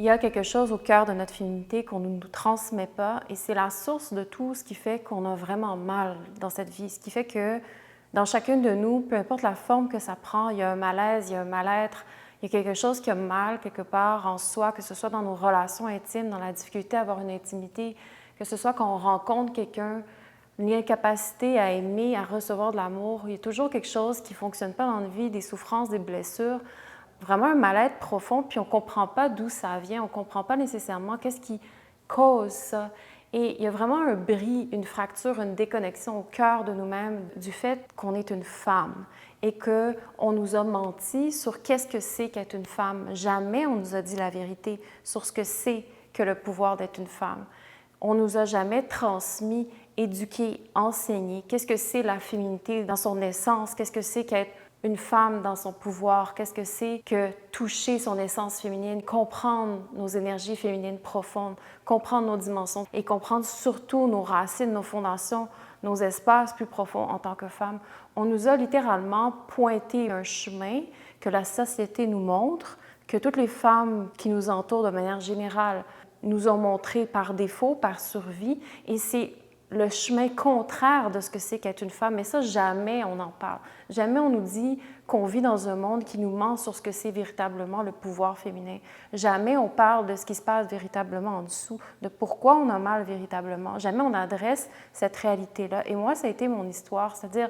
Il y a quelque chose au cœur de notre féminité qu'on ne nous transmet pas et c'est la source de tout ce qui fait qu'on a vraiment mal dans cette vie. Ce qui fait que dans chacune de nous, peu importe la forme que ça prend, il y a un malaise, il y a un mal-être, il y a quelque chose qui a mal quelque part en soi, que ce soit dans nos relations intimes, dans la difficulté à avoir une intimité, que ce soit quand on rencontre quelqu'un, une incapacité à aimer, à recevoir de l'amour. Il y a toujours quelque chose qui ne fonctionne pas dans notre vie, des souffrances, des blessures. Vraiment un mal-être profond, puis on ne comprend pas d'où ça vient, on ne comprend pas nécessairement qu'est-ce qui cause ça. Et il y a vraiment un bris, une fracture, une déconnexion au cœur de nous-mêmes du fait qu'on est une femme et qu'on nous a menti sur qu'est-ce que c'est qu'être une femme. Jamais on nous a dit la vérité sur ce que c'est que le pouvoir d'être une femme. On nous a jamais transmis, éduqué, enseigné qu'est-ce que c'est la féminité dans son essence, qu'est-ce que c'est qu'être une femme dans son pouvoir, qu'est-ce que c'est que toucher son essence féminine, comprendre nos énergies féminines profondes, comprendre nos dimensions et comprendre surtout nos racines, nos fondations, nos espaces plus profonds en tant que femme. On nous a littéralement pointé un chemin que la société nous montre, que toutes les femmes qui nous entourent de manière générale nous ont montré par défaut, par survie, et c'est le chemin contraire de ce que c'est qu'être une femme. Mais ça, jamais on en parle. Jamais on nous dit qu'on vit dans un monde qui nous ment sur ce que c'est véritablement le pouvoir féminin. Jamais on parle de ce qui se passe véritablement en dessous, de pourquoi on a mal véritablement. Jamais on adresse cette réalité-là. Et moi, ça a été mon histoire. C'est-à-dire,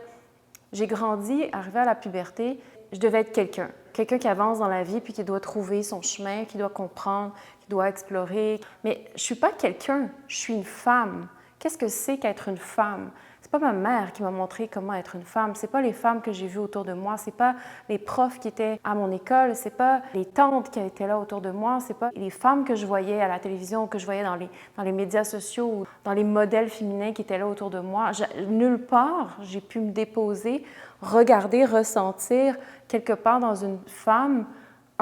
j'ai grandi, arrivé à la puberté, je devais être quelqu'un. Quelqu'un qui avance dans la vie puis qui doit trouver son chemin, qui doit comprendre, qui doit explorer. Mais je ne suis pas quelqu'un, je suis une femme. Qu'est-ce que c'est qu'être une femme? C'est pas ma mère qui m'a montré comment être une femme. C'est pas les femmes que j'ai vues autour de moi. C'est pas les profs qui étaient à mon école. C'est pas les tantes qui étaient là autour de moi. C'est pas les femmes que je voyais à la télévision, que je voyais dans les médias sociaux ou dans les modèles féminins qui étaient là autour de moi. Nulle part, j'ai pu me déposer, regarder, ressentir quelque part dans une femme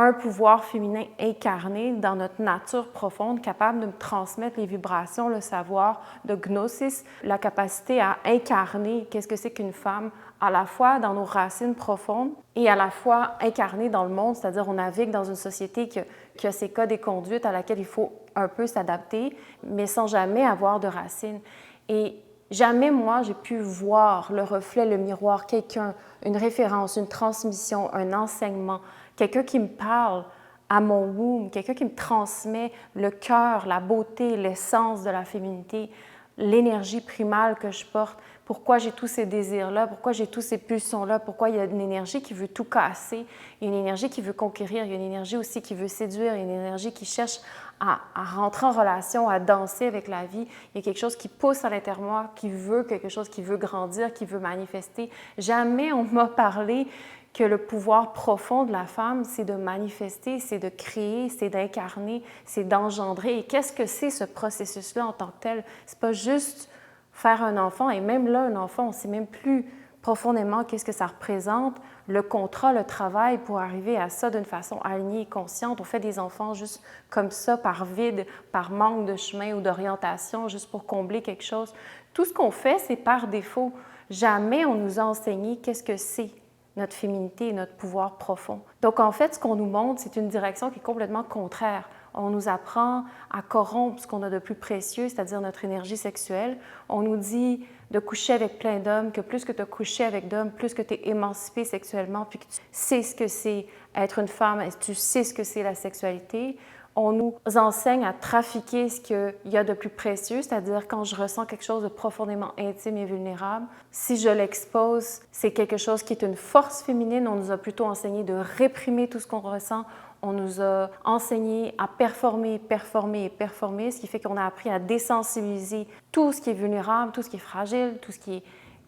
un pouvoir féminin incarné dans notre nature profonde, capable de me transmettre les vibrations, le savoir de gnosis, la capacité à incarner qu'est-ce que c'est qu'une femme, à la fois dans nos racines profondes et à la fois incarnée dans le monde, c'est-à-dire on navigue dans une société qui a ses codes et conduites à laquelle il faut un peu s'adapter, mais sans jamais avoir de racines. Et jamais, moi, j'ai pu voir le reflet, le miroir, quelqu'un, une référence, une transmission, un enseignement, quelqu'un qui me parle à mon womb, quelqu'un qui me transmet le cœur, la beauté, l'essence de la féminité, l'énergie primale que je porte, pourquoi j'ai tous ces désirs-là, pourquoi j'ai tous ces pulsions-là, pourquoi il y a une énergie qui veut tout casser, il y a une énergie qui veut conquérir, il y a une énergie aussi qui veut séduire, il y a une énergie qui cherche à rentrer en relation, à danser avec la vie. Il y a quelque chose qui pousse à l'intérieur de moi, qui veut quelque chose, qui veut grandir, qui veut manifester. Jamais on m'a parlé que le pouvoir profond de la femme, c'est de manifester, c'est de créer, c'est d'incarner, c'est d'engendrer. Et qu'est-ce que c'est ce processus-là en tant que tel? C'est pas juste faire un enfant, et même là, un enfant, on ne sait même plus profondément qu'est-ce que ça représente, le contrat, le travail pour arriver à ça d'une façon alignée et consciente. On fait des enfants juste comme ça, par vide, par manque de chemin ou d'orientation, juste pour combler quelque chose. Tout ce qu'on fait, c'est par défaut. Jamais on nous a enseigné qu'est-ce que c'est notre féminité et notre pouvoir profond. Donc, en fait, ce qu'on nous montre, c'est une direction qui est complètement contraire. On nous apprend à corrompre ce qu'on a de plus précieux, c'est-à-dire notre énergie sexuelle. On nous dit de coucher avec plein d'hommes, que plus que tu as couché avec d'hommes, plus que tu es émancipée sexuellement, puis que tu sais ce que c'est être une femme, et tu sais ce que c'est la sexualité. On nous enseigne à trafiquer ce qu'il y a de plus précieux, c'est-à-dire quand je ressens quelque chose de profondément intime et vulnérable, si je l'expose, c'est quelque chose qui est une force féminine. On nous a plutôt enseigné de réprimer tout ce qu'on ressent. On nous a enseigné à performer, performer et performer, ce qui fait qu'on a appris à désensibiliser tout ce qui est vulnérable, tout ce qui est fragile, tout ce qui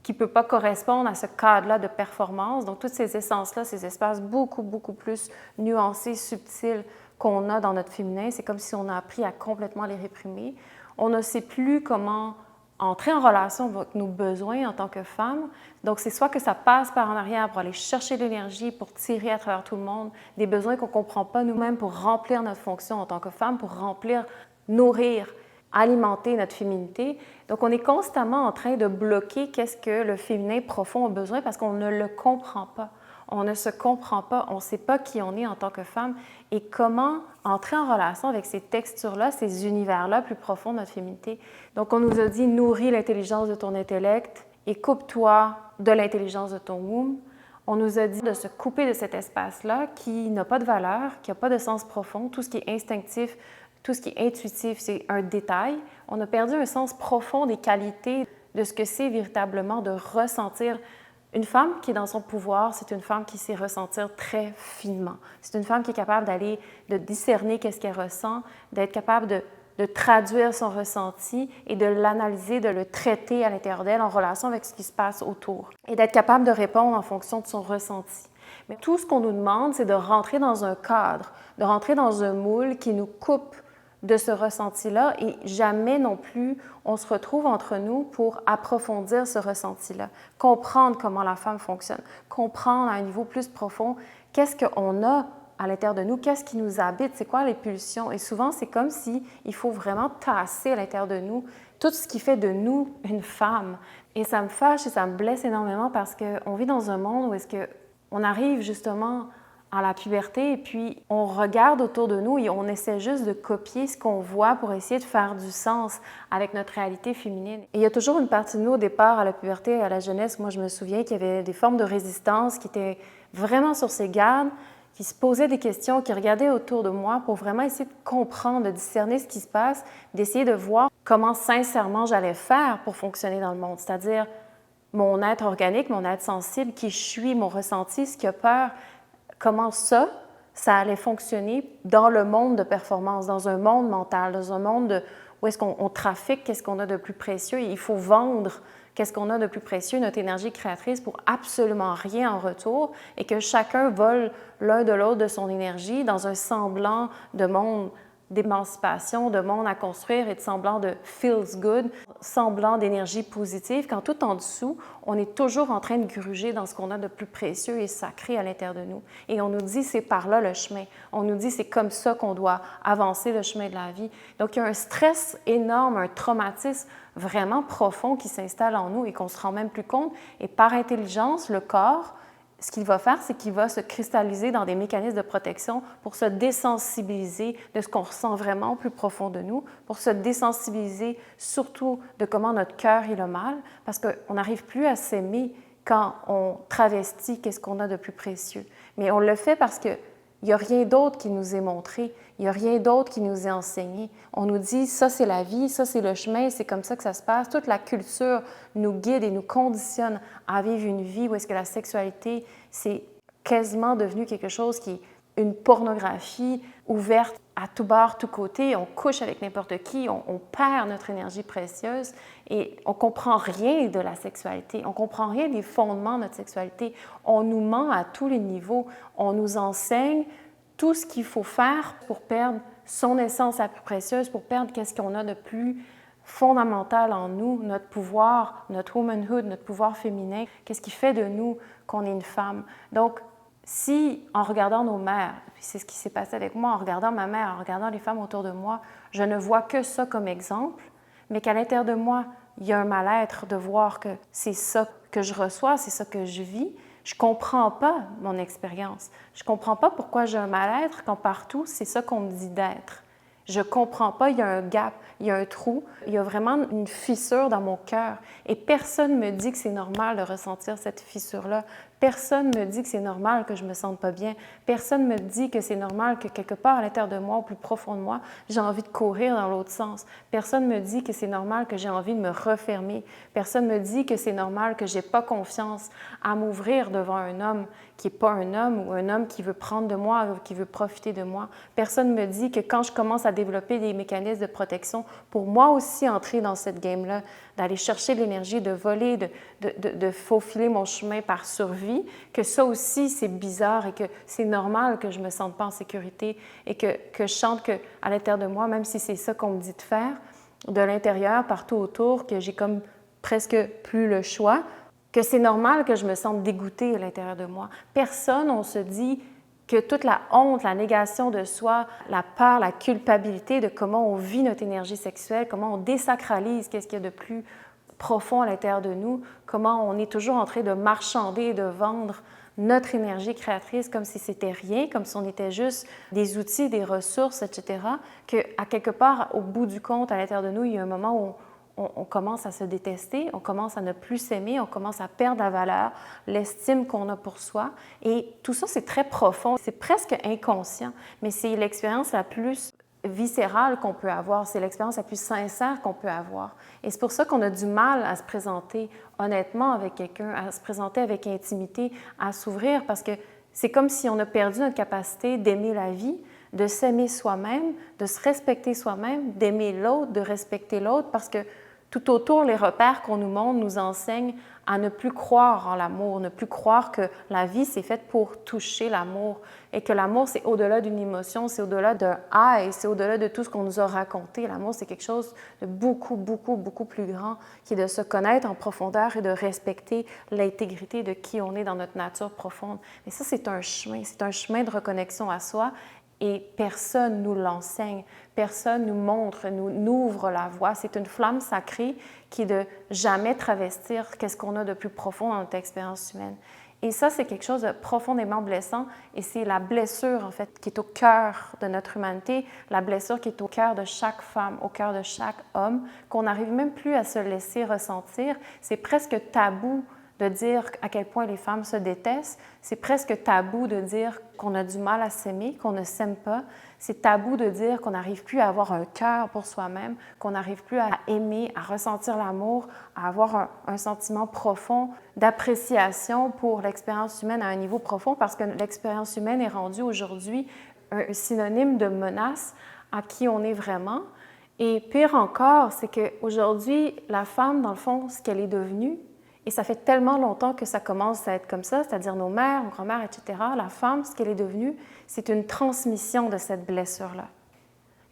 ne peut pas correspondre à ce cadre-là de performance. Donc, toutes ces essences-là, ces espaces beaucoup, beaucoup plus nuancés, subtils qu'on a dans notre féminin, c'est comme si on a appris à complètement les réprimer. On ne sait plus comment entrer en relation avec nos besoins en tant que femme. Donc, c'est soit que ça passe par en arrière pour aller chercher l'énergie, pour tirer à travers tout le monde, des besoins qu'on ne comprend pas nous-mêmes pour remplir notre fonction en tant que femme, pour remplir, nourrir, alimenter notre féminité. Donc, on est constamment en train de bloquer qu'est-ce que le féminin profond a besoin parce qu'on ne le comprend pas. on ne se comprend pas, on ne sait pas qui on est en tant que femme et comment entrer en relation avec ces textures-là, ces univers-là plus profonds de notre féminité. Donc, on nous a dit « nourris l'intelligence de ton intellect et coupe-toi de l'intelligence de ton womb ». On nous a dit de se couper de cet espace-là qui n'a pas de valeur, qui n'a pas de sens profond. Tout ce qui est instinctif, tout ce qui est intuitif, c'est un détail. On a perdu un sens profond des qualités de ce que c'est véritablement de ressentir. Une femme qui est dans son pouvoir, c'est une femme qui sait ressentir très finement. C'est une femme qui est capable de discerner qu'est-ce qu'elle ressent, d'être capable de traduire son ressenti et de l'analyser, de le traiter à l'intérieur d'elle en relation avec ce qui se passe autour et d'être capable de répondre en fonction de son ressenti. Mais tout ce qu'on nous demande, c'est de rentrer dans un cadre, de rentrer dans un moule qui nous coupe de ce ressenti-là et jamais non plus on se retrouve entre nous pour approfondir ce ressenti-là, comprendre comment la femme fonctionne, comprendre à un niveau plus profond qu'est-ce qu'on a à l'intérieur de nous, qu'est-ce qui nous habite, c'est quoi les pulsions. Et souvent, c'est comme si il faut vraiment tasser à l'intérieur de nous tout ce qui fait de nous une femme. Et ça me fâche et ça me blesse énormément parce qu'on vit dans un monde où est-ce qu'on arrive justement à la puberté et puis on regarde autour de nous et on essaie juste de copier ce qu'on voit pour essayer de faire du sens avec notre réalité féminine. Et il y a toujours une partie de nous au départ, à la puberté, à la jeunesse, moi je me souviens qu'il y avait des formes de résistance qui étaient vraiment sur ses gardes, qui se posaient des questions, qui regardaient autour de moi pour vraiment essayer de comprendre, de discerner ce qui se passe, d'essayer de voir comment sincèrement j'allais faire pour fonctionner dans le monde, c'est-à-dire mon être organique, mon être sensible, qui je suis, mon ressenti, ce qui a peur, comment ça allait fonctionner dans le monde de performance, dans un monde mental, dans un monde où est-ce qu'on trafique, qu'est-ce qu'on a de plus précieux et il faut vendre qu'est-ce qu'on a de plus précieux, notre énergie créatrice pour absolument rien en retour et que chacun vole l'un de l'autre de son énergie dans un semblant de monde d'émancipation, de monde à construire et de semblant de feels good, semblant d'énergie positive, quand tout en dessous, on est toujours en train de gruger dans ce qu'on a de plus précieux et sacré à l'intérieur de nous. Et on nous dit c'est par là le chemin. On nous dit c'est comme ça qu'on doit avancer le chemin de la vie. Donc il y a un stress énorme, un traumatisme vraiment profond qui s'installe en nous et qu'on ne se rend même plus compte. Et par intelligence, le corps, ce qu'il va faire, c'est qu'il va se cristalliser dans des mécanismes de protection pour se désensibiliser de ce qu'on ressent vraiment au plus profond de nous, pour se désensibiliser surtout de comment notre cœur il a mal, parce qu'on n'arrive plus à s'aimer quand on travestit qu'est-ce qu'on a de plus précieux. Mais on le fait parce qu'il n'y a rien d'autre qui nous est montré, il n'y a rien d'autre qui nous est enseigné. On nous dit, ça c'est la vie, ça c'est le chemin, c'est comme ça que ça se passe. Toute la culture nous guide et nous conditionne à vivre une vie où est-ce que la sexualité, c'est quasiment devenu quelque chose qui est une pornographie ouverte à tout bord, tout côté. On couche avec n'importe qui, on perd notre énergie précieuse et on ne comprend rien de la sexualité. On ne comprend rien des fondements de notre sexualité. On nous ment à tous les niveaux. On nous enseigne tout ce qu'il faut faire pour perdre son essence la plus précieuse, pour perdre qu'est-ce qu'on a de plus fondamental en nous, notre pouvoir, notre womanhood, notre pouvoir féminin, qu'est-ce qui fait de nous qu'on est une femme. Donc, si en regardant nos mères, puis c'est ce qui s'est passé avec moi, en regardant ma mère, en regardant les femmes autour de moi, je ne vois que ça comme exemple, mais qu'à l'intérieur de moi, il y a un mal-être de voir que c'est ça que je reçois, c'est ça que je vis. Je ne comprends pas mon expérience. Je ne comprends pas pourquoi j'ai un mal-être quand partout, c'est ça qu'on me dit d'être. Je ne comprends pas, il y a un gap, il y a un trou, il y a vraiment une fissure dans mon cœur. Et personne ne me dit que c'est normal de ressentir cette fissure-là. Personne ne me dit que c'est normal que je ne me sente pas bien. Personne ne me dit que c'est normal que quelque part à l'intérieur de moi, au plus profond de moi, j'ai envie de courir dans l'autre sens. Personne ne me dit que c'est normal que j'ai envie de me refermer. Personne ne me dit que c'est normal que je n'ai pas confiance à m'ouvrir devant un homme qui n'est pas un homme ou un homme qui veut prendre de moi, qui veut profiter de moi. Personne ne me dit que quand je commence à développer des mécanismes de protection pour moi aussi entrer dans cette game-là, d'aller chercher de l'énergie, de voler, de faufiler mon chemin par survie, que ça aussi, c'est bizarre et que c'est normal que je ne me sente pas en sécurité et que je chante qu'à l'intérieur de moi, même si c'est ça qu'on me dit de faire, de l'intérieur, partout autour, que j'ai comme presque plus le choix, que c'est normal que je me sente dégoûtée à l'intérieur de moi. Personne, on se dit que toute la honte, la négation de soi, la peur, la culpabilité de comment on vit notre énergie sexuelle, comment on désacralise qu'est-ce qu'il y a de plus profond à l'intérieur de nous, comment on est toujours en train de marchander et de vendre notre énergie créatrice comme si c'était rien, comme si on était juste des outils, des ressources, etc., qu'à quelque part, au bout du compte, à l'intérieur de nous, il y a un moment où on commence à se détester, on commence à ne plus s'aimer, on commence à perdre la valeur, l'estime qu'on a pour soi. Et tout ça, c'est très profond, c'est presque inconscient, mais c'est l'expérience la plus viscérale qu'on peut avoir, c'est l'expérience la plus sincère qu'on peut avoir. Et c'est pour ça qu'on a du mal à se présenter honnêtement avec quelqu'un, à se présenter avec intimité, à s'ouvrir, parce que c'est comme si on a perdu notre capacité d'aimer la vie, de s'aimer soi-même, de se respecter soi-même, d'aimer l'autre, de respecter l'autre, parce que tout autour, les repères qu'on nous montre nous enseignent à ne plus croire en l'amour, ne plus croire que la vie, c'est faite pour toucher l'amour et que l'amour, c'est au-delà d'une émotion, c'est au-delà d'un « high », c'est au-delà de tout ce qu'on nous a raconté. L'amour, c'est quelque chose de beaucoup, beaucoup, beaucoup plus grand qui est de se connaître en profondeur et de respecter l'intégrité de qui on est dans notre nature profonde. Mais ça, c'est un chemin de reconnexion à soi. Et personne nous l'enseigne, personne nous montre, nous ouvre la voie. C'est une flamme sacrée qui est de jamais travestir qu'est-ce qu'on a de plus profond dans notre expérience humaine. Et ça, c'est quelque chose de profondément blessant et c'est la blessure, en fait, qui est au cœur de notre humanité, la blessure qui est au cœur de chaque femme, au cœur de chaque homme, qu'on n'arrive même plus à se laisser ressentir. C'est presque tabou de dire à quel point les femmes se détestent. C'est presque tabou de dire qu'on a du mal à s'aimer, qu'on ne s'aime pas. C'est tabou de dire qu'on n'arrive plus à avoir un cœur pour soi-même, qu'on n'arrive plus à aimer, à ressentir l'amour, à avoir un sentiment profond d'appréciation pour l'expérience humaine à un niveau profond, parce que l'expérience humaine est rendue aujourd'hui un synonyme de menace à qui on est vraiment. Et pire encore, c'est qu'aujourd'hui, la femme, dans le fond, ce qu'elle est devenue, et ça fait tellement longtemps que ça commence à être comme ça, c'est-à-dire nos mères, nos grands-mères, etc. La femme, ce qu'elle est devenue, c'est une transmission de cette blessure-là.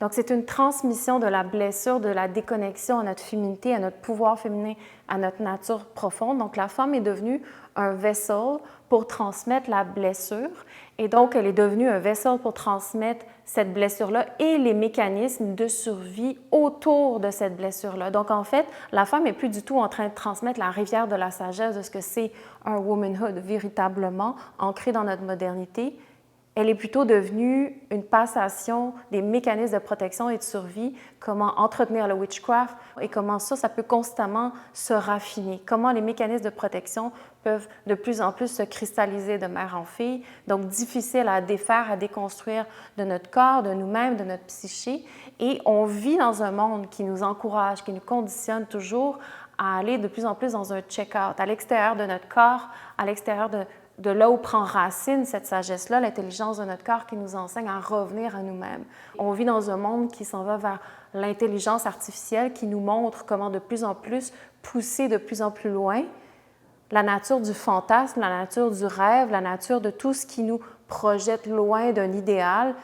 Donc, c'est une transmission de la blessure, de la déconnexion à notre féminité, à notre pouvoir féminin, à notre nature profonde. Donc, la femme est devenue un vessel pour transmettre la blessure. Et donc, elle est devenue un vessel pour transmettre cette blessure-là et les mécanismes de survie autour de cette blessure-là. Donc, en fait, la femme n'est plus du tout en train de transmettre la rivière de la sagesse de ce que c'est un womanhood véritablement ancré dans notre modernité. Elle est plutôt devenue une passation des mécanismes de protection et de survie, comment entretenir le witchcraft et comment ça peut constamment se raffiner, comment les mécanismes de protection peuvent de plus en plus se cristalliser de mère en fille, donc difficile à défaire, à déconstruire de notre corps, de nous-mêmes, de notre psyché. Et on vit dans un monde qui nous encourage, qui nous conditionne toujours à aller de plus en plus dans un check-out, à l'extérieur de notre corps, à l'extérieur de là où prend racine cette sagesse-là, l'intelligence de notre corps qui nous enseigne à revenir à nous-mêmes. On vit dans un monde qui s'en va vers l'intelligence artificielle qui nous montre comment de plus en plus pousser de plus en plus loin la nature du fantasme, la nature du rêve, la nature de tout ce qui nous projette loin d'un idéal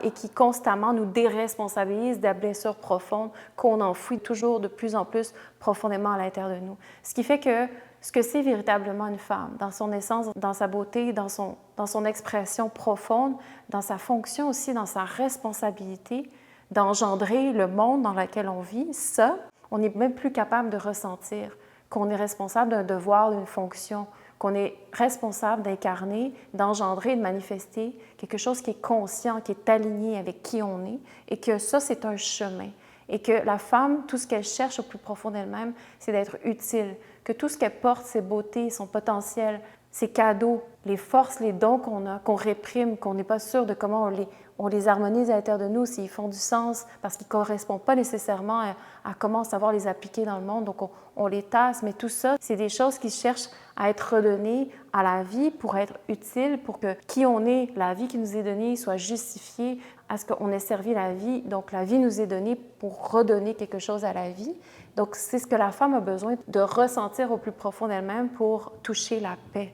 et qui constamment nous déresponsabilise des blessures profondes qu'on enfouit toujours de plus en plus profondément à l'intérieur de nous. Ce qui fait que ce que c'est véritablement une femme, dans son essence, dans sa beauté, dans son expression profonde, dans sa fonction aussi, dans sa responsabilité d'engendrer le monde dans lequel on vit, ça, on n'est même plus capable de ressentir qu'on est responsable d'un devoir, d'une fonction, qu'on est responsable d'incarner, d'engendrer, de manifester quelque chose qui est conscient, qui est aligné avec qui on est, et que ça, c'est un chemin. Et que la femme, tout ce qu'elle cherche au plus profond d'elle-même, c'est d'être utile, que tout ce qu'elle porte, ses beautés, son potentiel, ses cadeaux, les forces, les dons qu'on a, qu'on réprime, qu'on n'est pas sûr de comment on les harmonise à l'intérieur de nous, s'ils font du sens, parce qu'ils ne correspondent pas nécessairement à comment savoir les appliquer dans le monde, donc on les tasse, mais tout ça, c'est des choses qui cherchent à être redonnées à la vie pour être utiles, pour que qui on est, la vie qui nous est donnée, soit justifiée à ce qu'on ait servi la vie. Donc la vie nous est donnée pour redonner quelque chose à la vie. Donc c'est ce que la femme a besoin de ressentir au plus profond d'elle-même pour toucher la paix.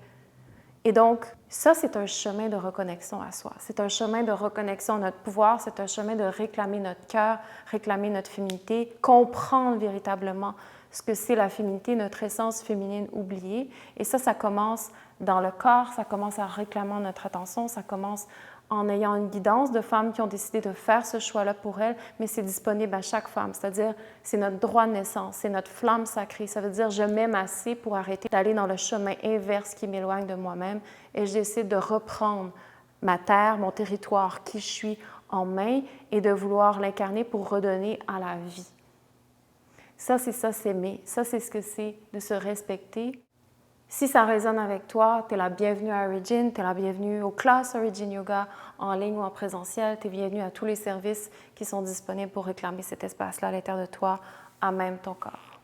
Et donc, ça, c'est un chemin de reconnexion à soi. C'est un chemin de reconnexion à notre pouvoir, c'est un chemin de réclamer notre cœur, réclamer notre féminité, comprendre véritablement ce que c'est la féminité, notre essence féminine oubliée. Et ça commence dans le corps, ça commence en réclamant notre attention, ça commence en ayant une guidance de femmes qui ont décidé de faire ce choix-là pour elles, mais c'est disponible à chaque femme, c'est-à-dire c'est notre droit de naissance, c'est notre flamme sacrée. Ça veut dire je m'aime assez pour arrêter d'aller dans le chemin inverse qui m'éloigne de moi-même et je décide de reprendre ma terre, mon territoire, qui je suis en main et de vouloir l'incarner pour redonner à la vie. Ça, c'est ça, s'aimer. Ça, c'est ce que c'est de se respecter. Si ça résonne avec toi, tu es la bienvenue à Origin, tu es la bienvenue aux classes Origin Yoga en ligne ou en présentiel, tu es bienvenue à tous les services qui sont disponibles pour réclamer cet espace-là à l'intérieur de toi, à même ton corps.